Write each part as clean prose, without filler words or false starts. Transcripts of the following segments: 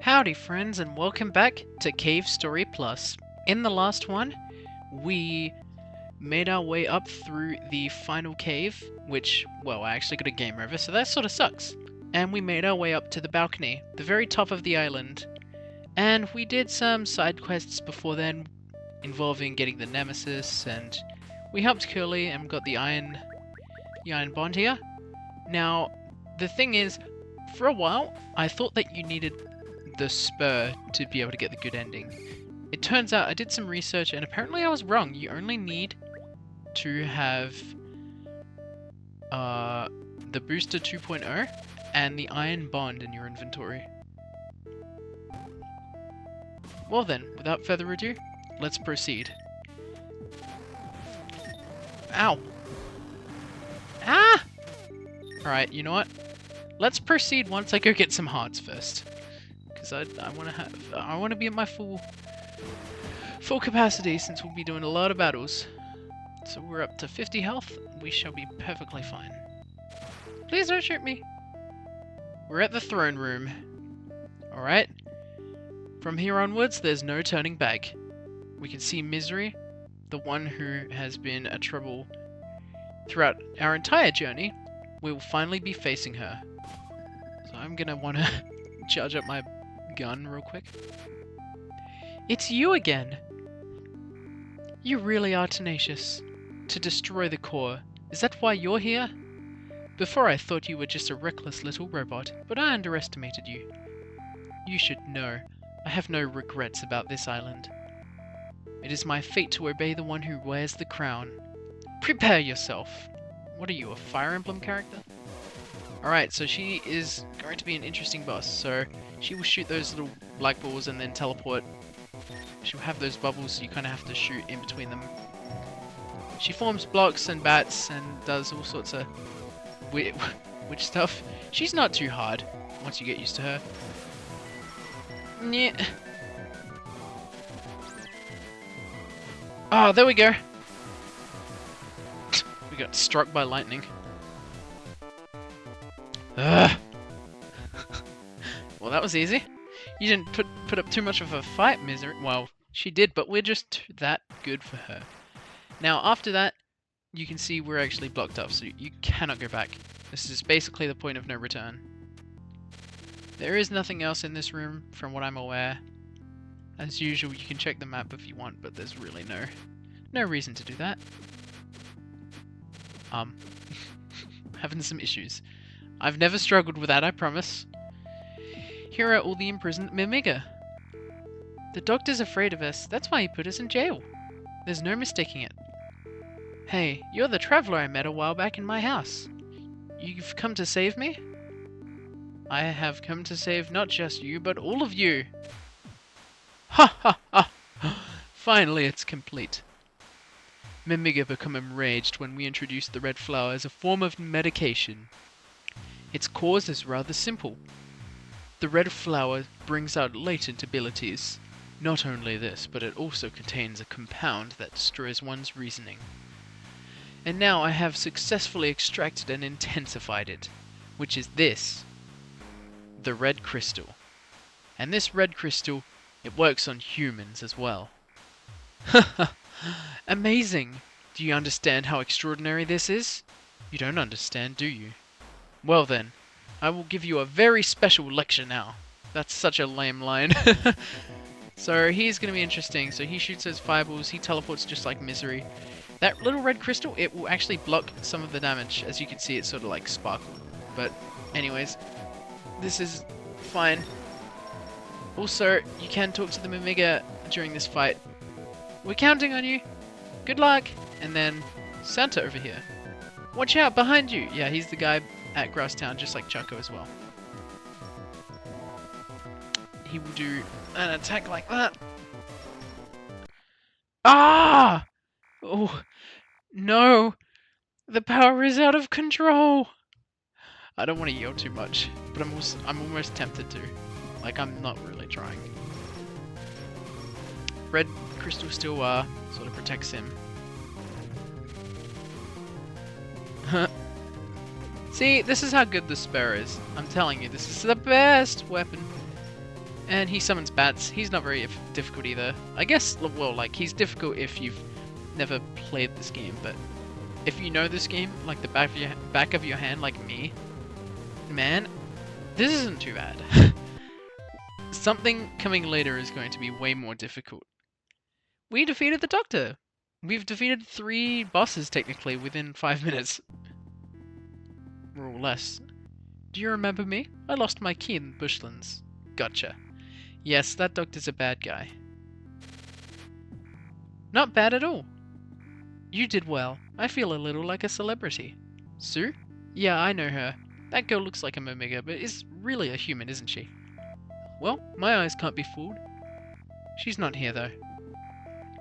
Howdy friends and welcome back to Cave Story Plus. In the last one, we made our way up through the final cave, which, well, I actually got a game over, so that sort of sucks. And we made our way up to the balcony, the very top of the island. And we did some side quests before then, involving getting the Nemesis, and we helped Curly and got the iron bond here. Now, the thing is, for a while, I thought that you needed the spur to be able to get the good ending. It turns out I did some research and apparently I was wrong. You only need to have the booster 2.0 and the iron bond in your inventory. Well then, without further ado, let's proceed. Ow! Ah! Alright, you know what? Let's proceed once I go get some hearts first. Because I want to be at my full capacity since we'll be doing a lot of battles. So we're up to 50 health. We shall be perfectly fine. Please don't shoot me. We're at the throne room. Alright. From here onwards, there's no turning back. We can see Misery, the one who has been a trouble throughout our entire journey. We will finally be facing her. So I'm gonna want to charge up my gun real quick. It's you again! You really are tenacious. To destroy the core. Is that why you're here? Before I thought you were just a reckless little robot, but I underestimated you. You should know, I have no regrets about this island. It is my fate to obey the one who wears the crown. Prepare yourself! What are you, a Fire Emblem character? Alright, so she is going to be an interesting boss. So she will shoot those little black balls and then teleport. She'll have those bubbles, so you kind of have to shoot in between them. She forms blocks and bats and does all sorts of witch stuff. She's not too hard once you get used to her. Yeah. Oh, there we go. We got struck by lightning. Ugh. Well, that was easy. You didn't put up too much of a fight, Misery. Well, she did, but we're just that good for her. Now, after that, you can see we're actually blocked up, so you cannot go back. This is basically the point of no return. There is nothing else in this room, from what I'm aware. As usual, you can check the map if you want, but there's really no reason to do that. Having some issues. I've never struggled with that, I promise. Here are all the imprisoned Mimiga. The doctor's afraid of us, that's why he put us in jail. There's no mistaking it. Hey, you're the traveler I met a while back in my house. You've come to save me? I have come to save not just you, but all of you. Ha ha ha! Finally it's complete. Mimiga become enraged when we introduced the red flower as a form of medication. Its cause is rather simple. The red flower brings out latent abilities. Not only this, but it also contains a compound that destroys one's reasoning. And now I have successfully extracted and intensified it, which is this. The red crystal. And this red crystal, it works on humans as well. Amazing! Do you understand how extraordinary this is? You don't understand, do you? Well then, I will give you a very special lecture now. That's such a lame line. So he's going to be interesting. So he shoots those fireballs, he teleports just like Misery. That little red crystal, it will actually block some of the damage. As you can see, it's sort of like sparkled. But anyways, this is fine. Also, you can talk to the Mimiga during this fight. We're counting on you. Good luck. And then Santa over here. Watch out, behind you. Yeah, he's the guy at Grasstown, just like Chaco as well. He will do an attack like that. Ah! Oh, no. The power is out of control. I don't want to yell too much, but I'm almost tempted to. Like, I'm not really trying. Red crystal still sort of protects him. See, this is how good the spur is. I'm telling you, this is the best weapon. And he summons bats. He's not very difficult either. I guess, well, like, he's difficult if you've never played this game, but if you know this game, like the back of your hand, like me, man, this isn't too bad. Something coming later is going to be way more difficult. We defeated the Doctor! We've defeated 3 bosses, technically, within 5 minutes. Or less. Do you remember me? I lost my key in Bushlands. Gotcha. Yes, that Doctor's a bad guy. Not bad at all. You did well. I feel a little like a celebrity. Sue? Yeah, I know her. That girl looks like a Omega, but is really a human, isn't she? Well, my eyes can't be fooled. She's not here, though.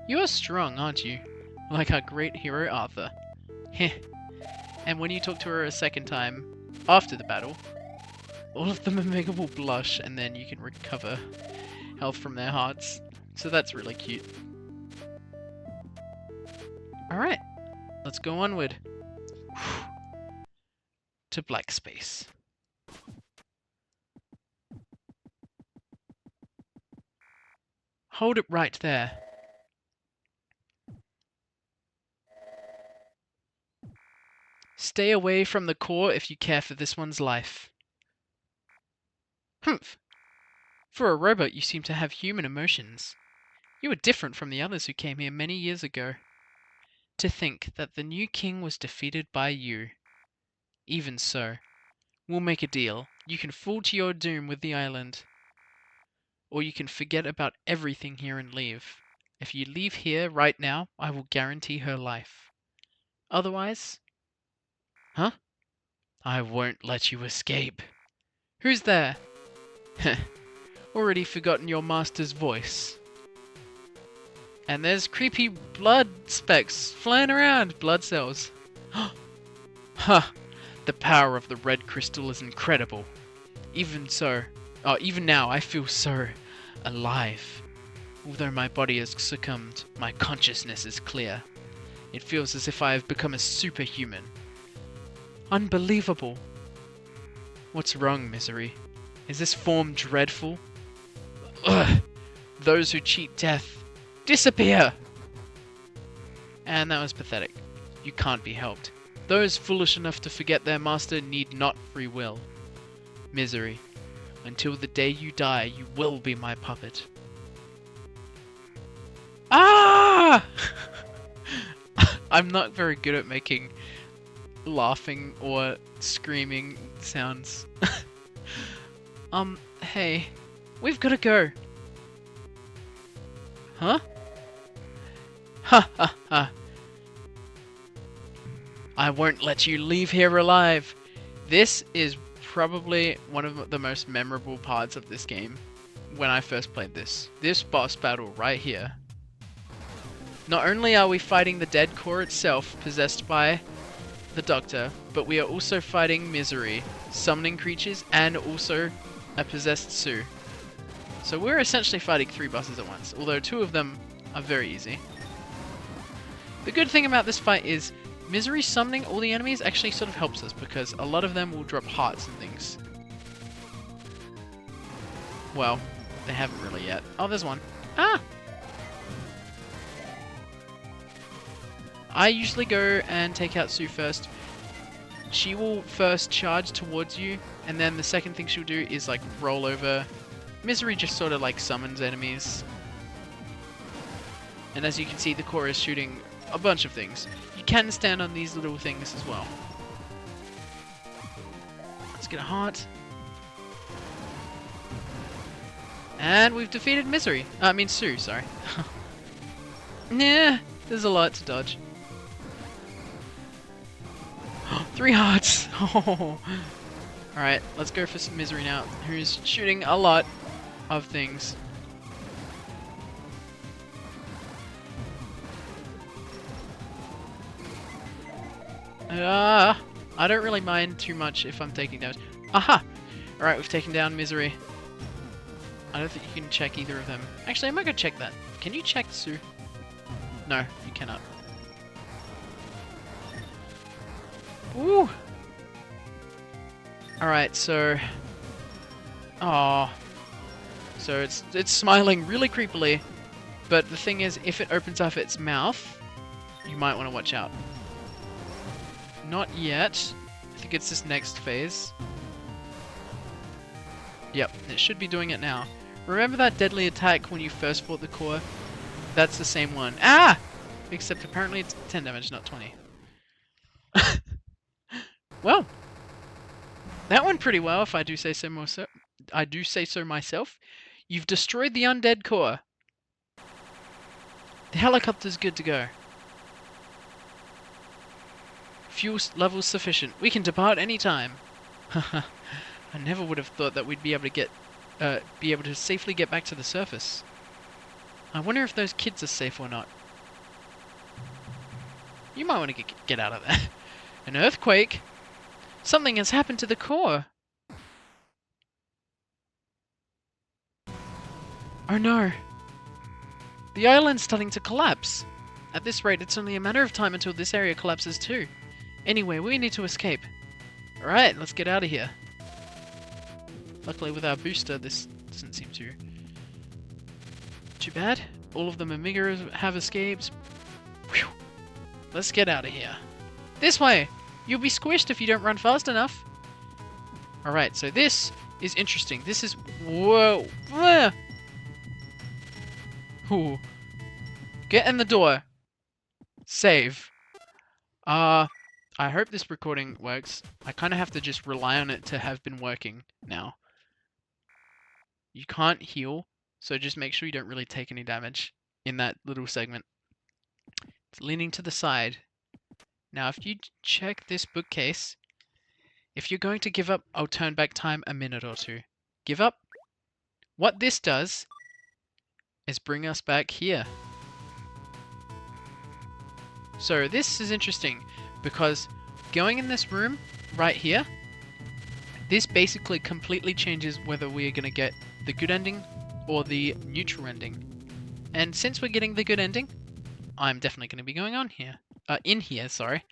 You are strong, aren't you? Like our great hero Arthur. Heh. And when you talk to her a second time, after the battle, all of them Omega will blush, and then you can recover health from their hearts. So that's really cute. Alright, let's go onward. To black space. Hold it right there. Stay away from the core if you care for this one's life. Humph. For a robot, you seem to have human emotions. You are different from the others who came here many years ago. To think that the new king was defeated by you. Even so, we'll make a deal. You can fall to your doom with the island. Or you can forget about everything here and leave. If you leave here right now, I will guarantee her life. Otherwise... Huh? I won't let you escape. Who's there? Heh. Already forgotten your master's voice. And there's creepy blood specks flying around. Blood cells. Huh. The power of the red crystal is incredible. Even now I feel so alive. Although my body has succumbed, my consciousness is clear. It feels as if I have become a superhuman. Unbelievable. What's wrong, Misery? Is this form dreadful? Ugh. Those who cheat death, disappear! And that was pathetic. You can't be helped. Those foolish enough to forget their master need not free will. Misery, until the day you die, you will be my puppet. Ah! I'm not very good at making laughing or screaming sounds. Hey, we've gotta go. Huh? Ha ha ha. I won't let you leave here alive. This is probably one of the most memorable parts of this game when I first played this. This boss battle right here. Not only are we fighting the dead core itself, possessed by the Doctor, but we are also fighting Misery, summoning creatures, and also a possessed Sue. So we're essentially fighting 3 bosses at once, although 2 of them are very easy. The good thing about this fight is Misery summoning all the enemies actually sort of helps us, because a lot of them will drop hearts and things. Well, they haven't really yet. Oh, there's one. Ah! I usually go and take out Sue first. She will first charge towards you, and then the second thing she'll do is like roll over. Misery just sort of like summons enemies. And as you can see, the core is shooting a bunch of things. You can stand on these little things as well. Let's get a heart. And we've defeated Misery. I mean Sue, sorry. Nah, there's a lot to dodge. 3 hearts! Oh. Alright, let's go for some Misery now, who's shooting a lot of things. I don't really mind too much if I'm taking damage. Aha! Alright, we've taken down Misery. I don't think you can check either of them. Actually, I might go check that. Can you check Sue? No, you cannot. Woo! Alright, so So it's smiling really creepily. But the thing is, if it opens up its mouth, you might want to watch out. Not yet. I think it's this next phase. Yep, it should be doing it now. Remember that deadly attack when you first fought the core? That's the same one. Ah! Except apparently it's 10 damage, not 20. Well, that went pretty well, if I do say so myself. I do say so myself. You've destroyed the undead core. The helicopter's good to go. Fuel levels sufficient. We can depart any time. Haha. I never would have thought that we'd be able to safely get back to the surface. I wonder if those kids are safe or not. You might want to get out of there. An earthquake? Something has happened to the core. Oh no. The island's starting to collapse. At this rate, it's only a matter of time until this area collapses too. Anyway, we need to escape. Alright, let's get out of here. Luckily with our booster, this doesn't seem too bad. All of the Mimigas have escaped. Whew. Let's get out of here. This way! You'll be squished if you don't run fast enough. Alright, so this is interesting. This is... Whoa! Ah! Ooh. Get in the door. Save. I hope this recording works. I kind of have to just rely on it to have been working now. You can't heal, so just make sure you don't really take any damage in that little segment. It's leaning to the side. Now, if you check this bookcase, if you're going to give up, I'll turn back time a minute or two. Give up. What this does is bring us back here. So this is interesting because going in this room right here, this basically completely changes whether we are going to get the good ending or the neutral ending. And since we're getting the good ending, I'm definitely going to be going on here. In here, sorry.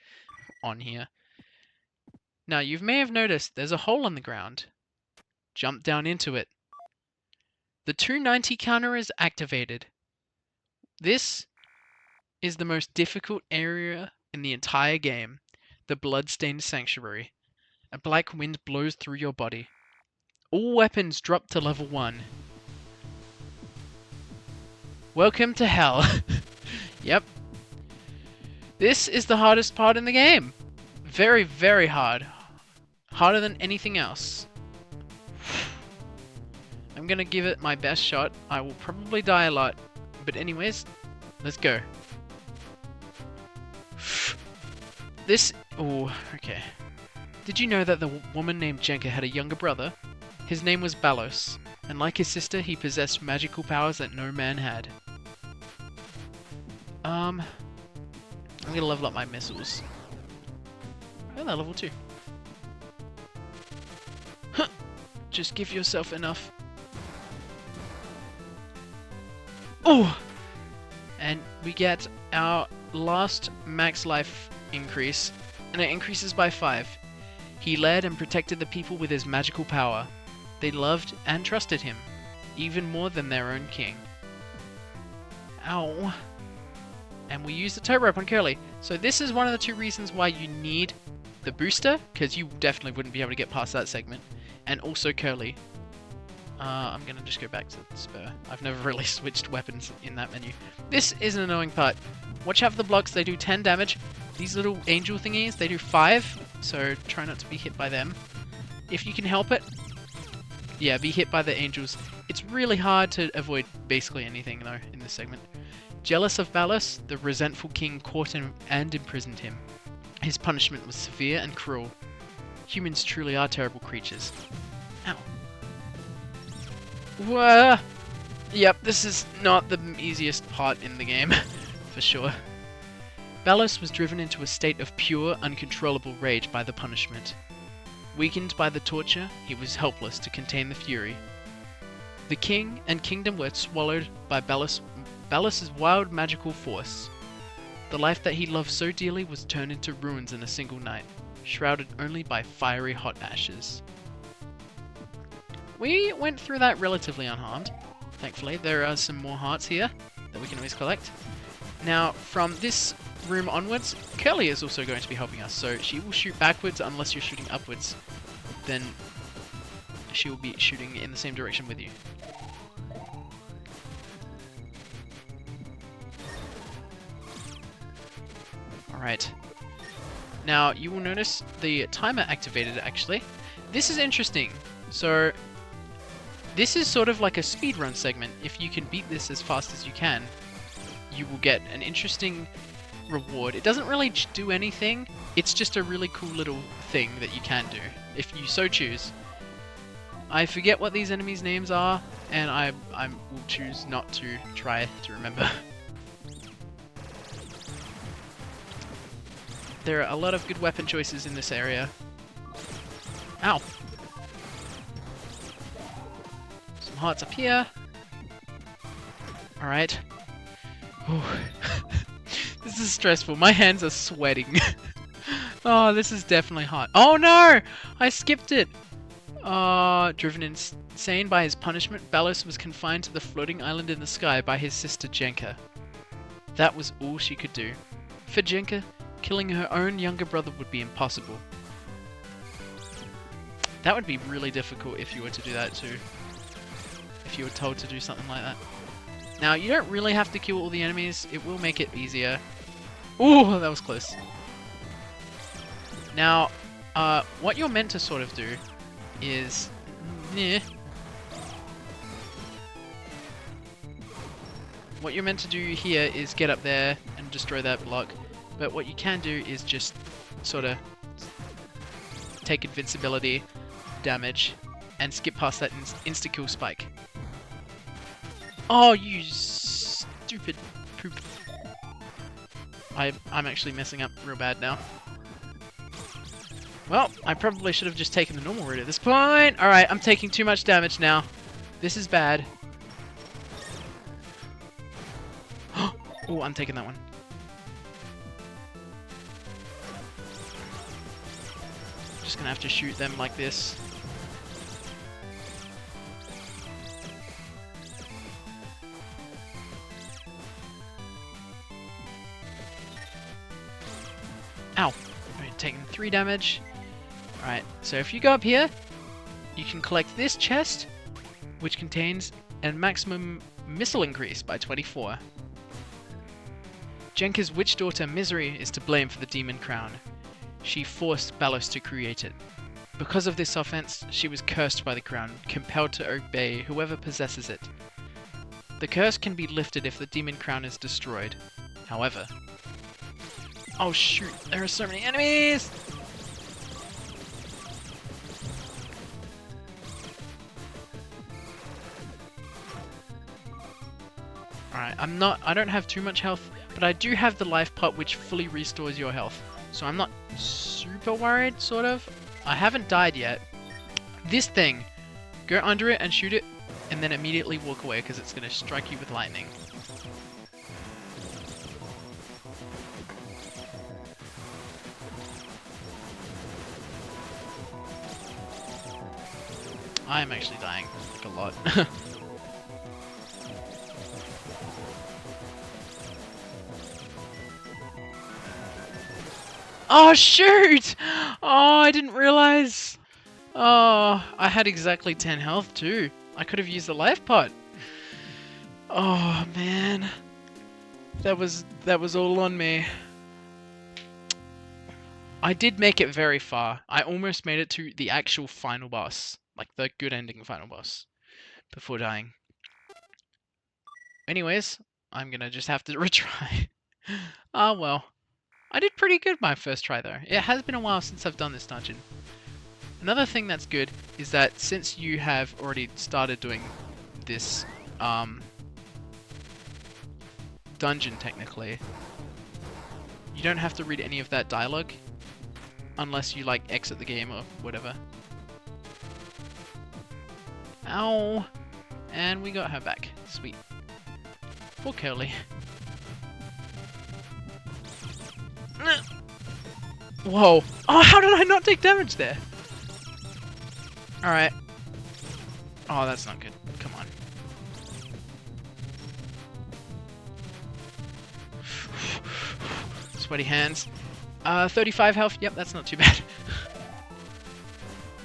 On here. Now, you may have noticed there's a hole in the ground. Jump down into it. The 290 counter is activated. This is the most difficult area in the entire game. The Bloodstained Sanctuary. A black wind blows through your body. All weapons drop to level 1. Welcome to hell. Yep. This is the hardest part in the game. Very, very hard. Harder than anything else. I'm gonna give it my best shot. I will probably die a lot. But anyways, let's go. This... Oh, okay. Did you know that the woman named Jenka had a younger brother? His name was Balos, and like his sister, he possessed magical powers that no man had. I'm gonna level up my missiles. Oh, they're level 2. Huh. Just give yourself enough. Oh! And we get our last max life increase, and it increases by 5. He led and protected the people with his magical power. They loved and trusted him, even more than their own king. Ow. And we use the tow rope on Curly. So this is one of the 2 reasons why you need the booster, because you definitely wouldn't be able to get past that segment. And also Curly. I'm going to just go back to the spur. I've never really switched weapons in that menu. This is an annoying part. Watch out for the blocks, they do 10 damage. These little angel thingies, they do 5. So try not to be hit by them. If you can help it, yeah, be hit by the angels. It's really hard to avoid basically anything though in this segment. Jealous of Balos, the resentful king caught him and imprisoned him. His punishment was severe and cruel. Humans truly are terrible creatures. Ow. Whoa! Yep, this is not the easiest part in the game, for sure. Balos was driven into a state of pure, uncontrollable rage by the punishment. Weakened by the torture, he was helpless to contain the fury. The king and kingdom were swallowed by Balos's wild magical force. The life that he loved so dearly was turned into ruins in a single night, shrouded only by fiery hot ashes. we went through that relatively unharmed. Thankfully, there are some more hearts here that we can always collect. Now, from this room onwards, Curly is also going to be helping us, so she will shoot backwards unless you're shooting upwards. Then she will be shooting in the same direction with you. Alright. Now, you will notice the timer activated, actually. This is interesting. So, this is sort of like a speedrun segment. If you can beat this as fast as you can, you will get an interesting reward. It doesn't really do anything. It's just a really cool little thing that you can do, if you so choose. I forget what these enemies' names are, and I will choose not to try to remember. There are a lot of good weapon choices in this area. Ow! Some hearts up here. Alright. This is stressful. My hands are sweating. Oh, this is definitely hard. Oh no! I skipped it! Driven insane by his punishment, Balos was confined to the floating island in the sky by his sister Jenka. That was all she could do. For Jenka, killing her own younger brother would be impossible. That would be really difficult if you were to do that too. If you were told to do something like that. Now, you don't really have to kill all the enemies. It will make it easier. Ooh, that was close. Now, what you're meant to sort of do is... What you're meant to do here is get up there and destroy that block. But what you can do is just sort of take invincibility damage and skip past that insta-kill spike. Oh, you stupid poop. I'm actually messing up real bad now. Well, I probably should have just taken the normal route at this point. Alright, I'm taking too much damage now. This is bad. Oh, I'm taking that one. Just gonna have to shoot them like this. Ow! Alright, taking 3 damage. Alright, so if you go up here, you can collect this chest, which contains a maximum missile increase by 24. Jenka's witch daughter Misery is to blame for the demon crown. She forced Balos to create it. Because of this offense, she was cursed by the crown, compelled to obey whoever possesses it. The curse can be lifted if the demon crown is destroyed. However... Oh shoot, there are so many enemies! Alright, I don't have too much health, but I do have the life pot which fully restores your health. So I'm not super worried, sort of. I haven't died yet. This thing, go under it and shoot it, and then immediately walk away because it's going to strike you with lightning. I am actually dying, like a lot. Oh shoot! Oh, I didn't realize. Oh, I had exactly 10 health too. I could have used the life pot. Oh man, that was all on me. I did make it very far. I almost made it to the actual final boss, like the good ending final boss, before dying. Anyways, I'm gonna just have to retry. Ah well. I did pretty good my first try though. It has been a while since I've done this dungeon. Another thing that's good is that since you have already started doing this dungeon technically, you don't have to read any of that dialogue unless you like exit the game or whatever. Ow! And we got her back. Sweet. Poor Curly. Whoa. Oh, how did I not take damage there? Alright. Oh, that's not good. Come on. Sweaty hands. 35 health. Yep, that's not too bad.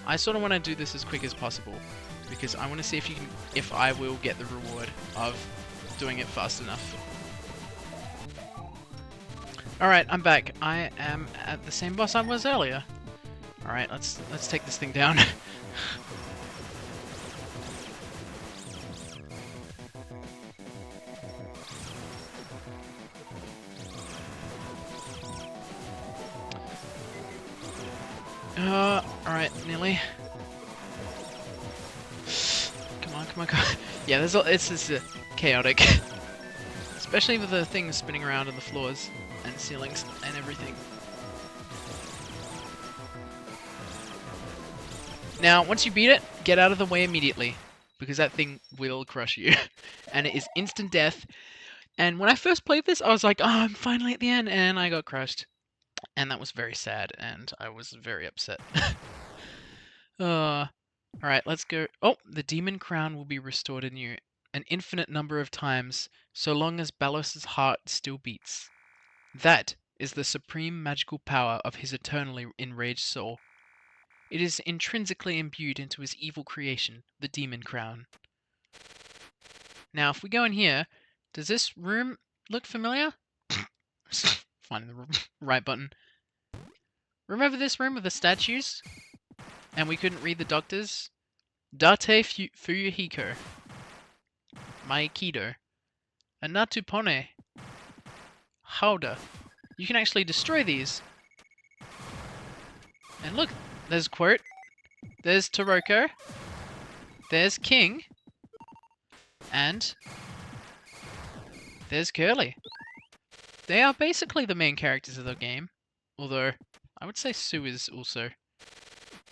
I sort of want to do this as quick as possible because I want to see if I will get the reward of doing it fast enough. Alright, I'm back. I am at the same boss I was earlier. Alright, let's take this thing down. Alright, nearly. Come on, come on, come on. Yeah, it's chaotic. Especially with the things spinning around on the floors and ceilings and everything. Now, once you beat it, get out of the way immediately, because that thing will crush you. And it is instant death. And when I first played this, I was like, oh, I'm finally at the end, and I got crushed. And that was very sad, and I was very upset. Alright, let's go. Oh, the demon crown will be restored in you an infinite number of times, so long as Balos' heart still beats. That is the supreme magical power of his eternally enraged soul. It is intrinsically imbued into his evil creation, the demon crown. Now, if we go in here, does this room look familiar? Finding the right button. Remember this room with the statues? And we couldn't read the doctors? Date Fuyuhiko. Maikido. Anatupone. Hauda. You can actually destroy these. And look, there's Quote. There's Toroko. There's King. And there's Curly. They are basically the main characters of the game. Although, I would say Sue is also.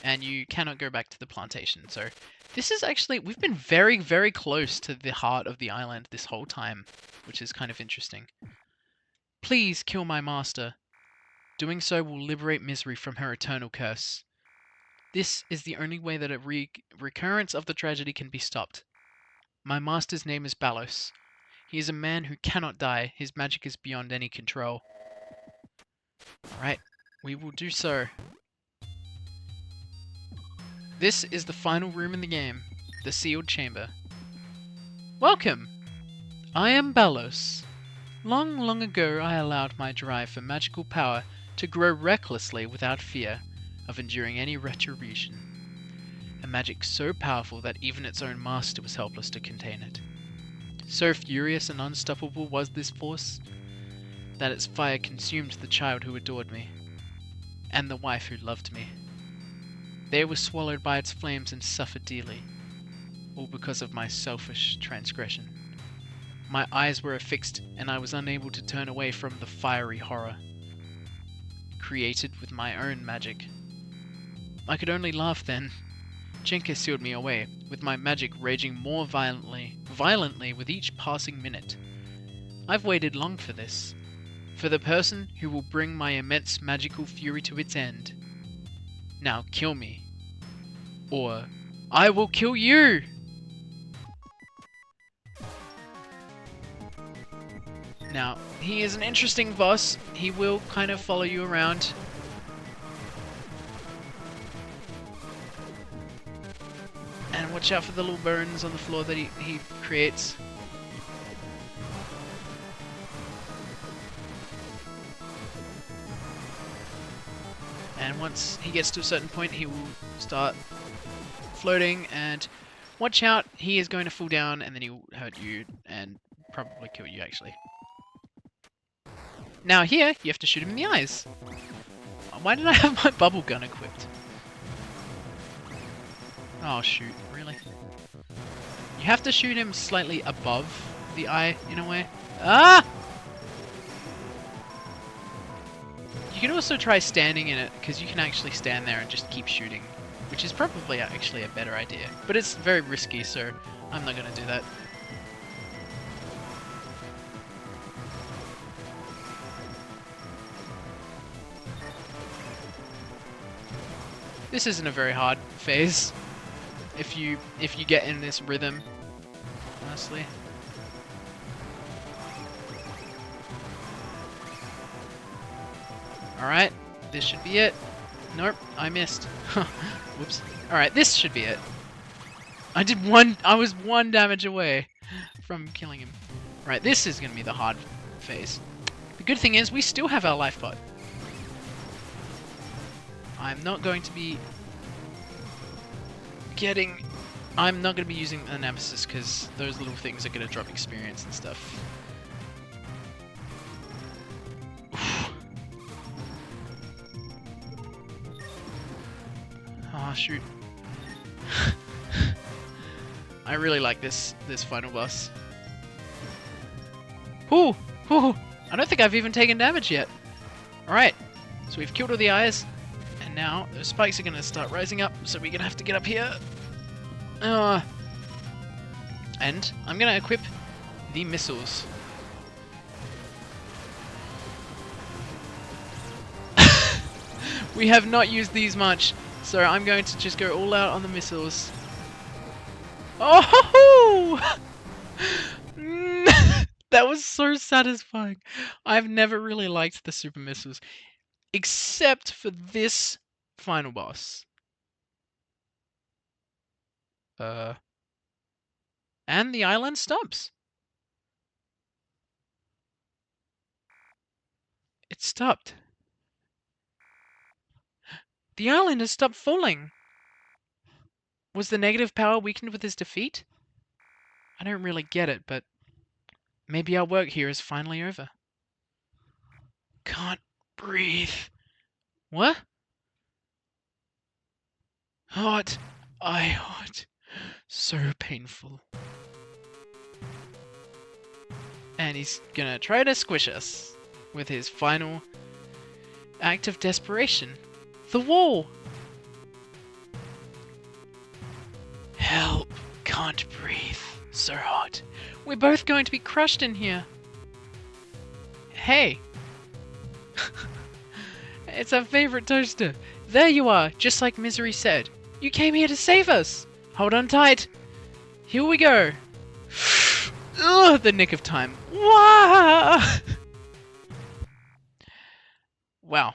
And you cannot go back to the plantation. So, this is actually, we've been very, very close to the heart of the island this whole time. Which is kind of interesting. Please kill my master. Doing so will liberate Misery from her eternal curse. This is the only way that a recurrence of the tragedy can be stopped. My master's name is Balos. He is a man who cannot die. His magic is beyond any control. Alright, we will do so. This is the final room in the game, the sealed chamber. Welcome! I am Balos. Long, long ago I allowed my drive for magical power to grow recklessly without fear of enduring any retribution. A magic so powerful that even its own master was helpless to contain it. So furious and unstoppable was this force, that its fire consumed the child who adored me, and the wife who loved me. They were swallowed by its flames and suffered dearly, all because of my selfish transgression. My eyes were affixed, and I was unable to turn away from the fiery horror, created with my own magic. I could only laugh then. Chenka sealed me away, with my magic raging more violently with each passing minute. I've waited long for this, for the person who will bring my immense magical fury to its end. Now kill me, or I will kill you! Now, he is an interesting boss. He will kind of follow you around. And watch out for the little bones on the floor that he creates. And once he gets to a certain point, he will start floating, and watch out, he is going to fall down and then he will hurt you and probably kill you actually. Now here, you have to shoot him in the eyes. Why did I have my bubble gun equipped? Oh shoot, really? You have to shoot him slightly above the eye, in a way. Ah! You can also try standing in it, because you can actually stand there and just keep shooting, which is probably actually a better idea. But it's very risky, so I'm not going to do that. This isn't a very hard phase. if you get in this rhythm, honestly. Alright, this should be it. Nope, I missed. Whoops. Alright, this should be it. I was 1 damage away from killing him. Right, this is gonna be the hard phase. The good thing is, we still have our life pot. I'm not going to be using a Nemesis, because those little things are gonna drop experience and stuff. Oh, shoot. I really like this final boss. Ooh! Ooh! I don't think I've even taken damage yet. Alright, so we've killed all the eyes, and now those spikes are going to start rising up, so we're going to have to get up here. And I'm going to equip the missiles. We have not used these much, so I'm going to just go all out on the missiles. Oh! That was so satisfying. I've never really liked the super missiles, except for this final boss. And the island stops. It stopped. The island has stopped falling. Was the negative power weakened with his defeat? I don't really get it, but maybe our work here is finally over. Can't breathe. What? Hot. Hot. So painful. And he's gonna try to squish us with his final act of desperation. The wall! Help. Can't breathe. So hot. We're both going to be crushed in here. Hey. It's our favorite toaster. There you are, just like Misery said. You came here to save us. Hold on tight. Here we go. Ugh, the nick of time. Wah! Wow.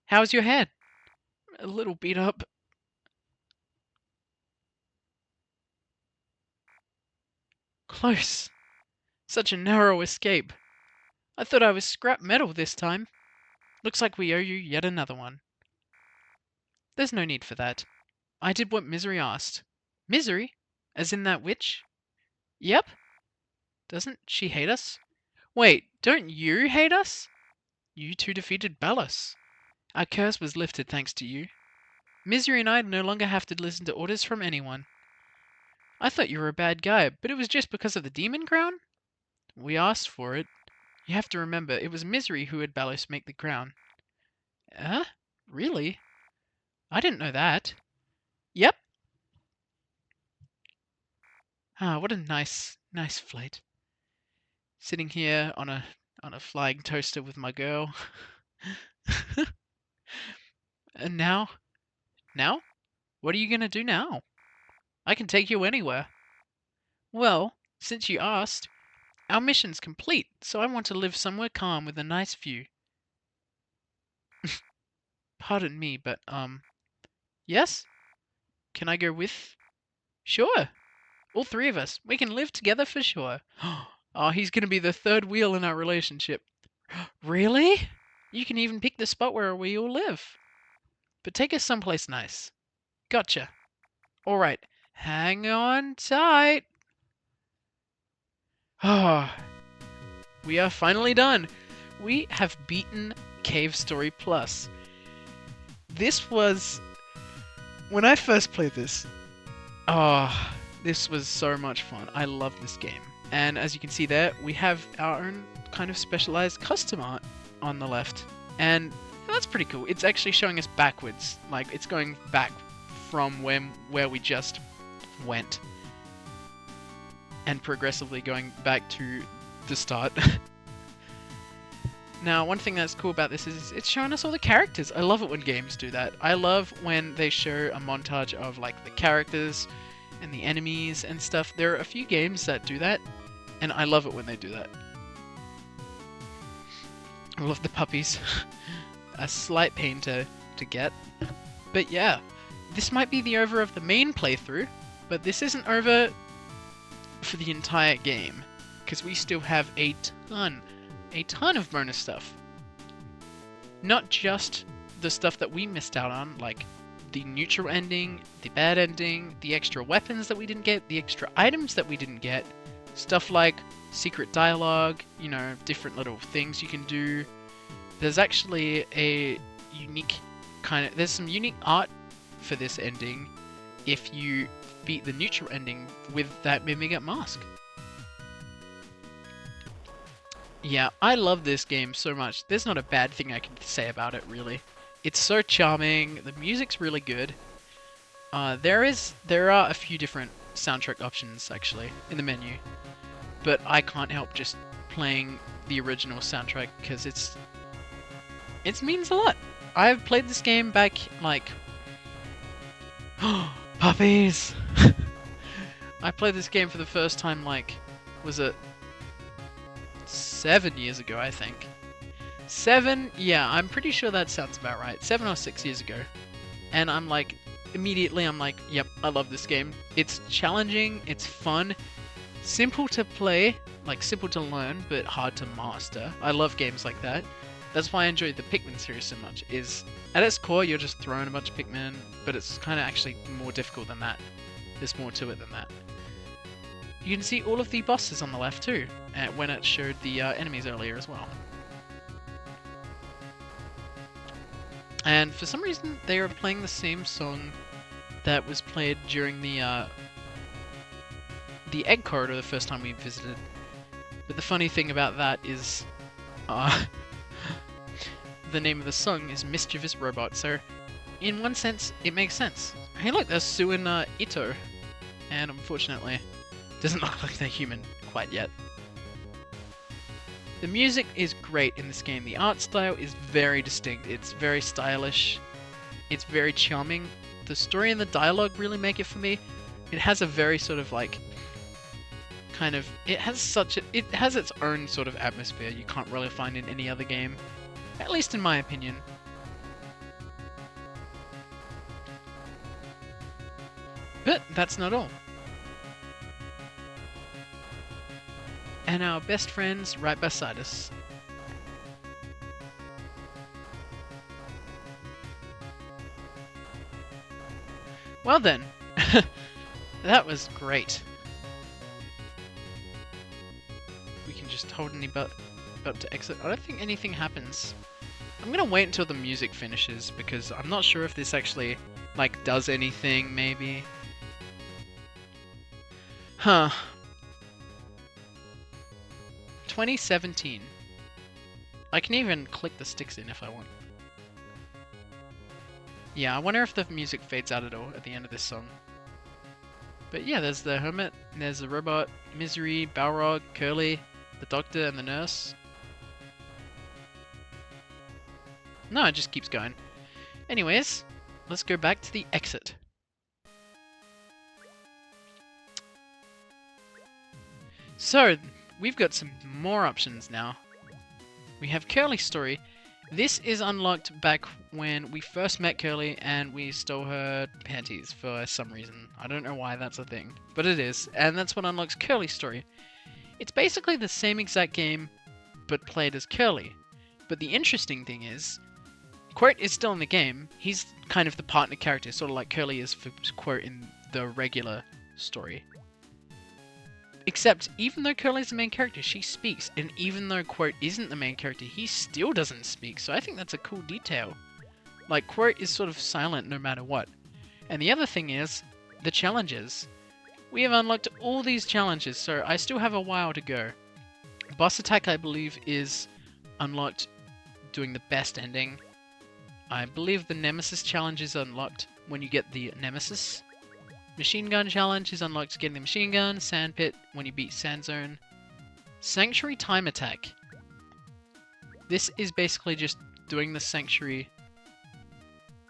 How's your head? A little beat up. Close. Such a narrow escape. I thought I was scrap metal this time. Looks like we owe you yet another one. There's no need for that. I did what Misery asked. Misery? As in that witch? Yep. Doesn't she hate us? Wait, don't you hate us? You two defeated Belus. Our curse was lifted thanks to you. Misery and I no longer have to listen to orders from anyone. I thought you were a bad guy, but it was just because of the demon crown? We asked for it. You have to remember, it was Misery who had Belus make the crown. Really? I didn't know that. Yep. Ah, what a nice flight. Sitting here on a flying toaster with my girl. And now? Now? What are you gonna do now? I can take you anywhere. Well, since you asked, our mission's complete, so I want to live somewhere calm with a nice view. Pardon me, but, yes? Can I go with? Sure. All 3 of us. We can live together for sure. Oh, he's gonna be the 3rd wheel in our relationship. Really? You can even pick the spot where we all live. But take us someplace nice. Gotcha. Alright. Hang on tight. Ah. We are finally done. We have beaten Cave Story Plus. This was... When I first played this... Oh, this was so much fun. I love this game. And as you can see there, we have our own kind of specialized custom art on the left. And that's pretty cool. It's actually showing us backwards. Like, it's going back from where we just went. And progressively going back to the start. Now, one thing that's cool about this is it's showing us all the characters. I love it when games do that. I love when they show a montage of like the characters and the enemies and stuff. There are a few games that do that, and I love it when they do that. I love the puppies. A slight pain to get. But yeah, this might be the over of the main playthrough, but this isn't over for the entire game, because we still have a ton of bonus stuff. Not just the stuff that we missed out on, like the neutral ending, the bad ending, the extra weapons that we didn't get, the extra items that we didn't get, stuff like secret dialogue, you know, different little things you can do. There's actually a unique there's some unique art for this ending if you beat the neutral ending with that Mimigat mask. Yeah, I love this game so much. There's not a bad thing I can say about it, really. It's so charming, the music's really good. There are a few different soundtrack options, actually, in the menu. But I can't help just playing the original soundtrack, because it means a lot. I've played this game back, like... Puppies! I played this game for the first time, like, was it 7 years ago, I think. 7? Yeah, I'm pretty sure that sounds about right. 7 or 6 years ago. And I'm like, immediately I'm like, yep, I love this game. It's challenging, it's fun, simple to play, like simple to learn, but hard to master. I love games like that. That's why I enjoy the Pikmin series so much, is at its core you're just throwing a bunch of Pikmin, but it's kind of actually more difficult than that. There's more to it than that. You can see all of the bosses on the left too, when it showed the enemies earlier as well. And for some reason they are playing the same song that was played during the egg corridor the first time we visited. But the funny thing about that is the name of the song is Mischievous Robot, so in one sense it makes sense. Hey look, there's Sue and Ito, and unfortunately doesn't look like they're human quite yet. The music is great in this game. The art style is very distinct. It's very stylish. It's very charming. The story and the dialogue really make it for me. It has a very sort of like it has its own sort of atmosphere you can't really find in any other game, at least in my opinion. But that's not all. And our best friend's right beside us. Well then, that was great. We can just hold any button to exit. I don't think anything happens. I'm gonna wait until the music finishes, because I'm not sure if this actually, like, does anything, maybe. Huh. 2017. I can even click the sticks in if I want. Yeah, I wonder if the music fades out at all at the end of this song. But yeah, there's the hermit, there's the robot, Misery, Balrog, Curly, the doctor, and the nurse. No, it just keeps going. Anyways, let's go back to the exit. So, we've got some more options now. We have Curly's story. This is unlocked back when we first met Curly and we stole her panties for some reason. I don't know why that's a thing, but it is. And that's what unlocks Curly's story. It's basically the same exact game, but played as Curly. But the interesting thing is, Quirt is still in the game. He's kind of the partner character, sort of like Curly is for Quirt in the regular story. Except, even though Curly's the main character, she speaks. And even though Quirt isn't the main character, he still doesn't speak. So I think that's a cool detail. Like, Quirt is sort of silent no matter what. And the other thing is, the challenges. We have unlocked all these challenges, so I still have a while to go. Boss attack, I believe, is unlocked doing the best ending. I believe the Nemesis challenge is unlocked when you get the Nemesis. Machine gun challenge is unlocked getting the machine gun. Sand pit when you beat Sand Zone. Sanctuary time attack. This is basically just doing the sanctuary,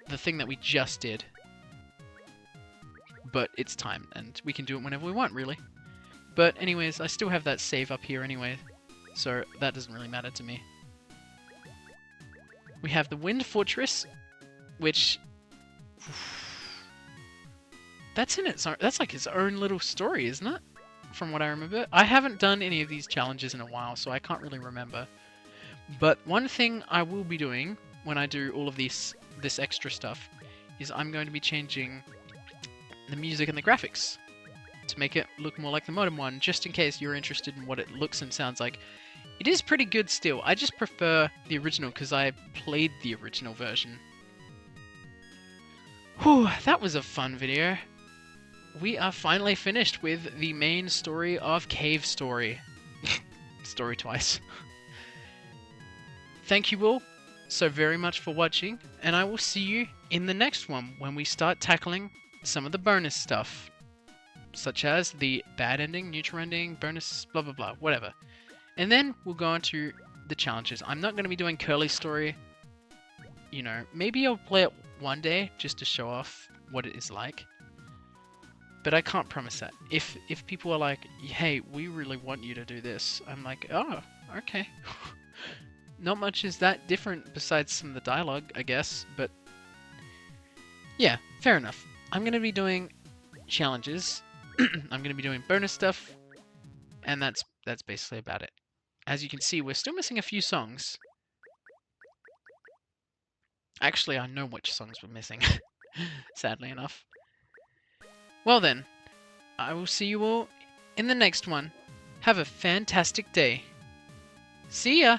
the thing that we just did. But it's time, and we can do it whenever we want, really. But anyways, I still have that save up here anyway, so that doesn't really matter to me. We have the Wind Fortress, which... That's in its own, that's like its own little story, isn't it? From what I remember. I haven't done any of these challenges in a while, so I can't really remember. But one thing I will be doing when I do all of this extra stuff is I'm going to be changing the music and the graphics to make it look more like the modern one, just in case you're interested in what it looks and sounds like. It is pretty good still. I just prefer the original because I played the original version. Whew, that was a fun video. We are finally finished with the main story of Cave Story. Story twice. Thank you all so very much for watching, and I will see you in the next one when we start tackling some of the bonus stuff, such as the bad ending, neutral ending, bonus, blah blah blah, whatever. And then we'll go on to the challenges. I'm not going to be doing Curly's story. You know, maybe I'll play it one day just to show off what it is like. But I can't promise that. If people are like, hey, we really want you to do this, I'm like, oh, okay. Not much is that different besides some of the dialogue, I guess, but yeah, fair enough. I'm going to be doing challenges, I'm going to be doing bonus stuff, and that's basically about it. As you can see, we're still missing a few songs. Actually, I know which songs we're missing, sadly enough. Well then, I will see you all in the next one. Have a fantastic day. See ya!